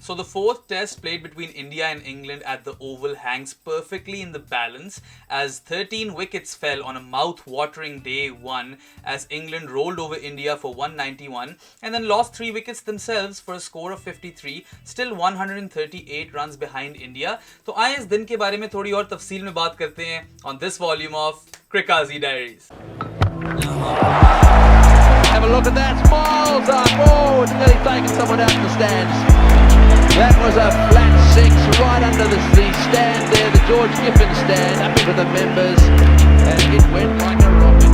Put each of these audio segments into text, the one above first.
So the fourth test played between India and England at the Oval hangs perfectly in the balance as 13 wickets fell on a mouth-watering day 1 as England rolled over India for 191 and then lost 3 wickets themselves for a score of 53, still 138 runs behind India. तो आइए इस दिन के बारे में थोड़ी और तफसील में बात करते हैं on this volume of CRIQAZI Diaries. Have a look at that, smiles up, oh, it's nearly taken someone out in the stands. That was a flat 6 right under the stand there, the George Giffen stand, up into the members, and it went like a rocket.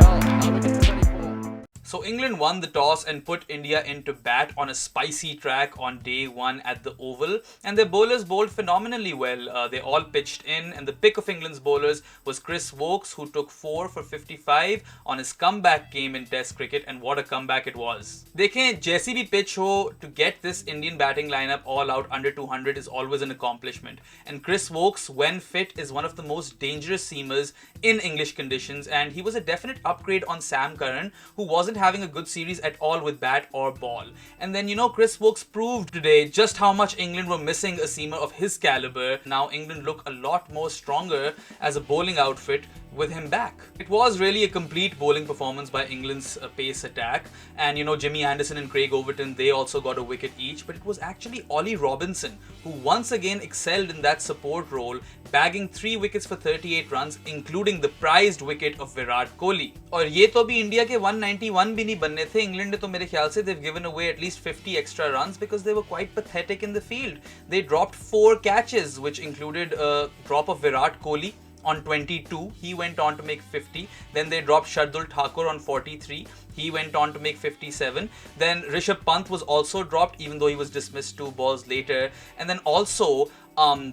Well, wicket 24. So England won the toss and put India into bat on a spicy track on day 1 at the Oval, and their bowlers bowled phenomenally well. They all pitched in, and the pick of England's bowlers was Chris Woakes, who took 4 for 55 on his comeback game in Test cricket, and what a comeback it was. देखें, जैसी भी pitch हो, to get this Indian batting lineup all out under 200 is always an accomplishment, and Chris Woakes, when fit, is one of the most dangerous seamers in English conditions, and he was a definite upgrade on Sam Curran, who wasn't having a good series at all with bat or ball. And then, Chris Woakes proved today just how much England were missing a seamer of his caliber. Now England look a lot more stronger as a bowling outfit with him back. It was really a complete bowling performance by England's pace attack, and Jimmy Anderson and Craig Overton, they also got a wicket each, but it was actually Ollie Robinson who once again excelled in that support role, bagging 3 wickets for 38 runs, including the prized wicket of Virat Kohli. और ये तो अभी India के 191 भी नहीं बनने थे. England ने तो मेरे ख्याल से they've given away at least 50 extra runs because they were quite pathetic in the field. They dropped 4 catches, which included a drop of Virat Kohli on 22, he went on to make 50. Then they dropped Shardul Thakur on 43. He went on to make 57. Then Rishabh Pant was also dropped, even though he was dismissed 2 balls later. And then also,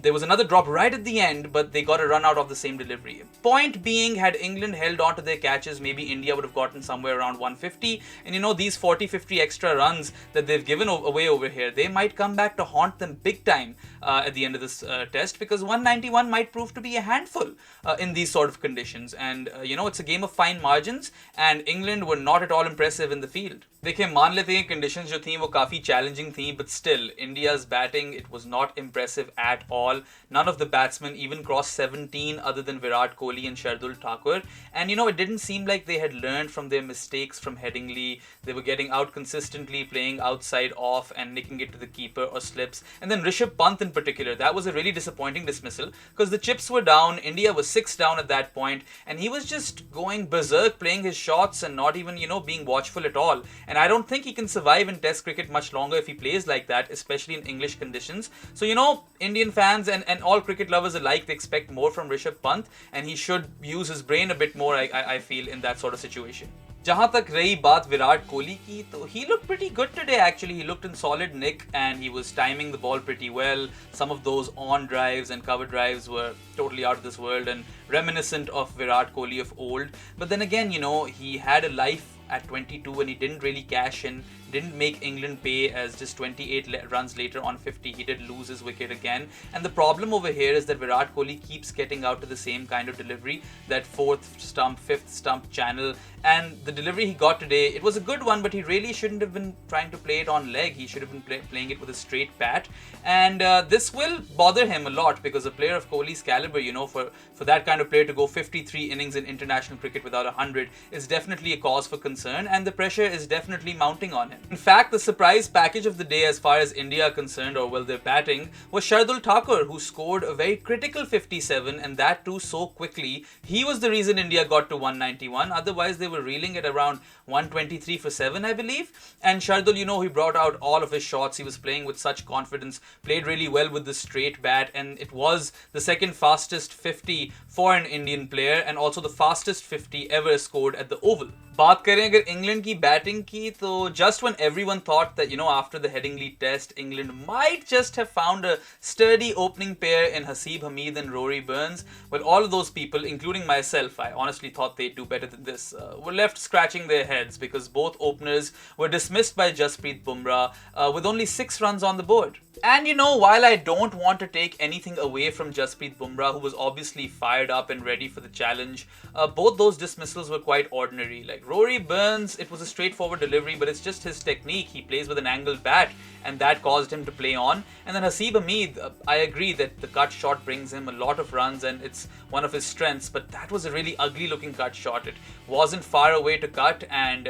there was another drop right at the end, but they got a run out of the same delivery. Point being, had England held on to their catches, maybe India would have gotten somewhere around 150. And these 40-50 extra runs that they've given away over here, they might come back to haunt them big time at the end of this test, because 191 might prove to be a handful in these sort of conditions. And, it's a game of fine margins, and England were not at all impressive in the field. देखिए, मान लेते हैं conditions जो थी वो काफ़ी challenging थी, but still, India's batting, it was not impressive at all. None of the batsmen even crossed 17 other than Virat Kohli and Shardul Thakur. And it didn't seem like they had learned from their mistakes from Headingley. They were getting out consistently, playing outside off and nicking it to the keeper or slips. And then Rishabh Pant in particular, that was a really disappointing dismissal because the chips were down. India was 6 down at that point, and he was just going berserk, playing his shots and not even, being watchful at all. And I don't think he can survive in Test cricket much longer if he plays like that, especially in English conditions. So, Indian fans and all cricket lovers alike, they expect more from Rishabh Pant, and he should use his brain a bit more, I feel, in that sort of situation. जहाँ तक रही बात विराट कोहली की, तो he looked pretty good today actually. He looked in solid nick and he was timing the ball pretty well. Some of those on drives and cover drives were totally out of this world and reminiscent of Virat Kohli of old. But then again, he had a life at 22 and he didn't really cash in, didn't make England pay, as just 28 runs later on 50 he did lose his wicket again. And the problem over here is that Virat Kohli keeps getting out to the same kind of delivery, that 4th stump, 5th stump channel, and the delivery he got today, it was a good one, but he really shouldn't have been trying to play it on leg. He should have been playing it with a straight bat, and this will bother him a lot because a player of Kohli's caliber, for that kind of player to go 53 innings in international cricket without 100 is definitely a cause for concern, and the pressure is definitely mounting on him. In fact, the surprise package of the day as far as India are concerned, or well, their batting, was Shardul Thakur, who scored a very critical 57, and that too so quickly. He was the reason India got to 191, otherwise they were reeling at around 123 for 7, I believe. And Shardul, he brought out all of his shots. He was playing with such confidence, played really well with the straight bat, and it was the second fastest 50 for an Indian player and also the fastest 50 ever scored at the Oval. बात करें अगर England की batting की, तो just when everyone thought that after the Headingley test England might just have found a sturdy opening pair in Haseeb Hameed and Rory Burns, well, all of those people, including myself, I honestly thought they'd do better than this, were left scratching their heads because both openers were dismissed by Jasprit Bumrah with only 6 runs on the board. And while I don't want to take anything away from Jasprit Bumrah, who was obviously fired up and ready for the challenge, both those dismissals were quite ordinary. Like, wicket. Rory Burns, it was a straightforward delivery, but it's just his technique. He plays with an angled bat, and that caused him to play on. And then Haseeb Hameed, I agree that the cut shot brings him a lot of runs and it's one of his strengths, but that was a really ugly looking cut shot. It wasn't far away to cut, and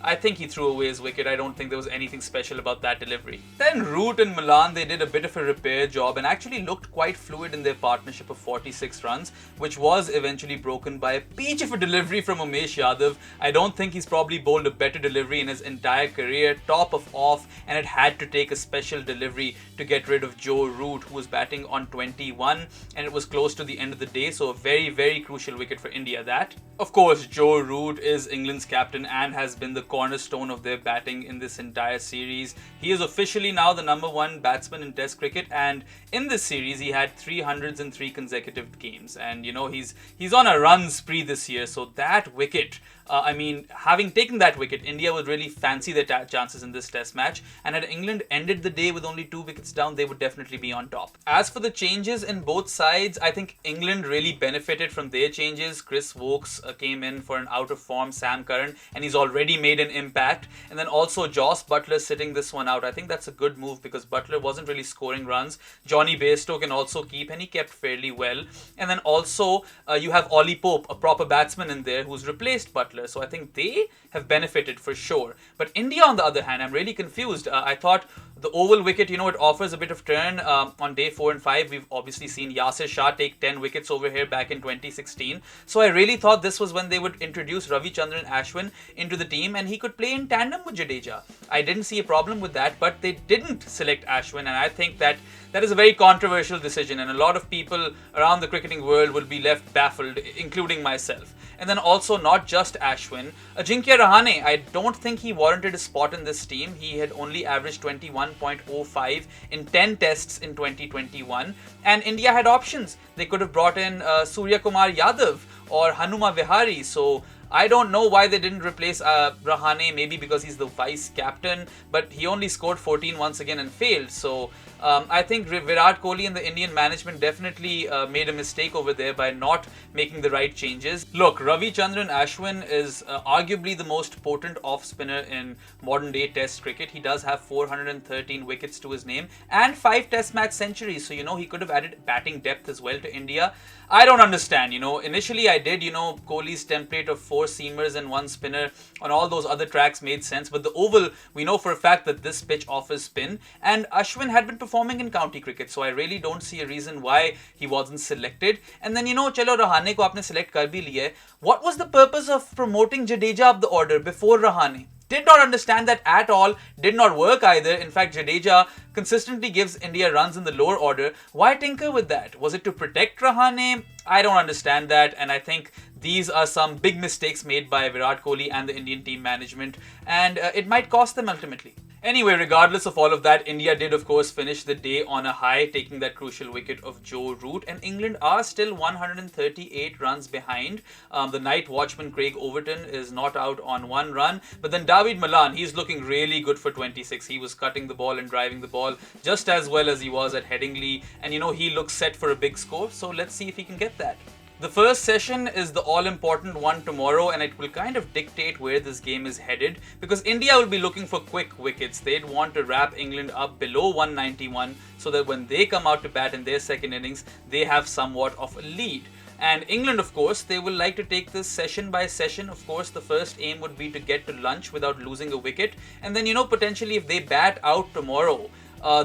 I think he threw away his wicket. I don't think there was anything special about that delivery. Then Root and Malan, they did a bit of a repair job and actually looked quite fluid in their partnership of 46 runs, which was eventually broken by a peach of a delivery from Umesh Yadav. I don't think he's probably bowled a better delivery in his entire career, top of off, and it had to take a special delivery to get rid of Joe Root, who was batting on 21, and it was close to the end of the day, so a very, very crucial wicket for India that. Of course, Joe Root is England's captain and has been the cornerstone of their batting in this entire series. He is officially now the #1 batsman in Test cricket, and in this series he had 300s in 3 consecutive games, and he's on a run spree this year. So that wicket, having taken that wicket, India would really fancy their chances in this Test match, and had England ended the day with only 2 wickets down, they would definitely be on top. As for the changes in both sides, I think England really benefited from their changes. Chris Wokes came in for an out-of-form Sam Curran, and he's already made an impact. And then also Jos Buttler sitting this one out. I think that's a good move because Buttler wasn't really scoring runs. Johnny Bairstow can also keep, and he kept fairly well. And then also you have Ollie Pope, a proper batsman in there who's replaced Buttler. So I think they have benefited for sure. But India, on the other hand, I'm really confused. I thought the oval wicket, it offers a bit of turn. On day 4 and 5, we've obviously seen Yasir Shah take 10 wickets over here back in 2016. So I really thought this was when they would introduce Ravichandran Ashwin into the team and he could play in tandem with Jadeja. I didn't see a problem with that, but they didn't select Ashwin, and I think that is a very controversial decision, and a lot of people around the cricketing world will be left baffled, including myself. And then also not just Ashwin, Ajinkya Rahane, I don't think he warranted a spot in this team. He had only averaged 21.05 in 10 tests in 2021, and India had options. They could have brought in Surya Kumar Yadav or Hanuma Vihari, so I don't know why they didn't replace Rahane, maybe because he's the vice captain, but he only scored 14 once again and failed. So I think Virat Kohli and the Indian management definitely made a mistake over there by not making the right changes. Look, Ravichandran Ashwin is arguably the most potent off-spinner in modern day Test cricket. He does have 413 wickets to his name and 5 Test match centuries, so he could have added batting depth as well to India. I don't understand, initially I did, Kohli's template of 4 seamers and 1 spinner on all those other tracks made sense, but the oval, we know for a fact that this pitch offers spin, and Ashwin had been performing in county cricket, so I really don't see a reason why he wasn't selected. And then chalo Rahane ko aapne select kar bhi liya. What was the purpose of promoting Jadeja up the order before Rahane? Did not understand that at all, did not work either. In fact, Jadeja consistently gives India runs in the lower order. Why tinker with that? Was it to protect Rahane? I don't understand that, and I think these are some big mistakes made by Virat Kohli and the Indian team management, and it might cost them ultimately. Anyway, regardless of all of that, India did of course finish the day on a high, taking that crucial wicket of Joe Root, and England are still 138 runs behind. The night watchman Craig Overton is not out on 1 run, but then David Malan, he's looking really good for 26. He was cutting the ball and driving the ball just as well as he was at Headingley, and he looks set for a big score, so let's see if he can get that. The first session is the all-important one tomorrow, and it will kind of dictate where this game is headed, because India will be looking for quick wickets. They'd want to wrap England up below 191 so that when they come out to bat in their second innings, they have somewhat of a lead. And England, of course, they will like to take this session by session. Of course, the first aim would be to get to lunch without losing a wicket, and then potentially if they bat out tomorrow,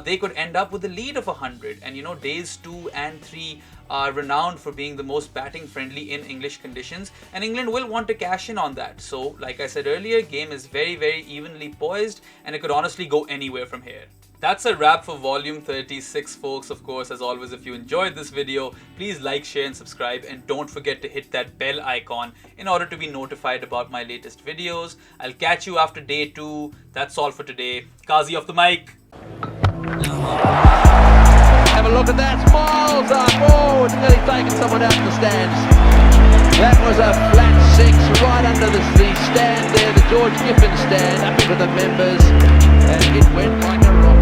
they could end up with a lead of 100. And days 2 and 3 are renowned for being the most batting friendly in English conditions, and England will want to cash in on that. So like I said earlier, game is very, very evenly poised, and it could honestly go anywhere from here. That's a wrap for volume 36, folks. Of course, as always, if you enjoyed this video, please like, share and subscribe, and don't forget to hit that bell icon in order to be notified about my latest videos. I'll catch you after day 2. That's all for today. Kazi off the mic. Have a look at that, smiles up, oh, it's nearly taken someone out of the stands. That was a flat 6 right under the stand there, the George Giffen stand, up into the members, and it went like a rocket.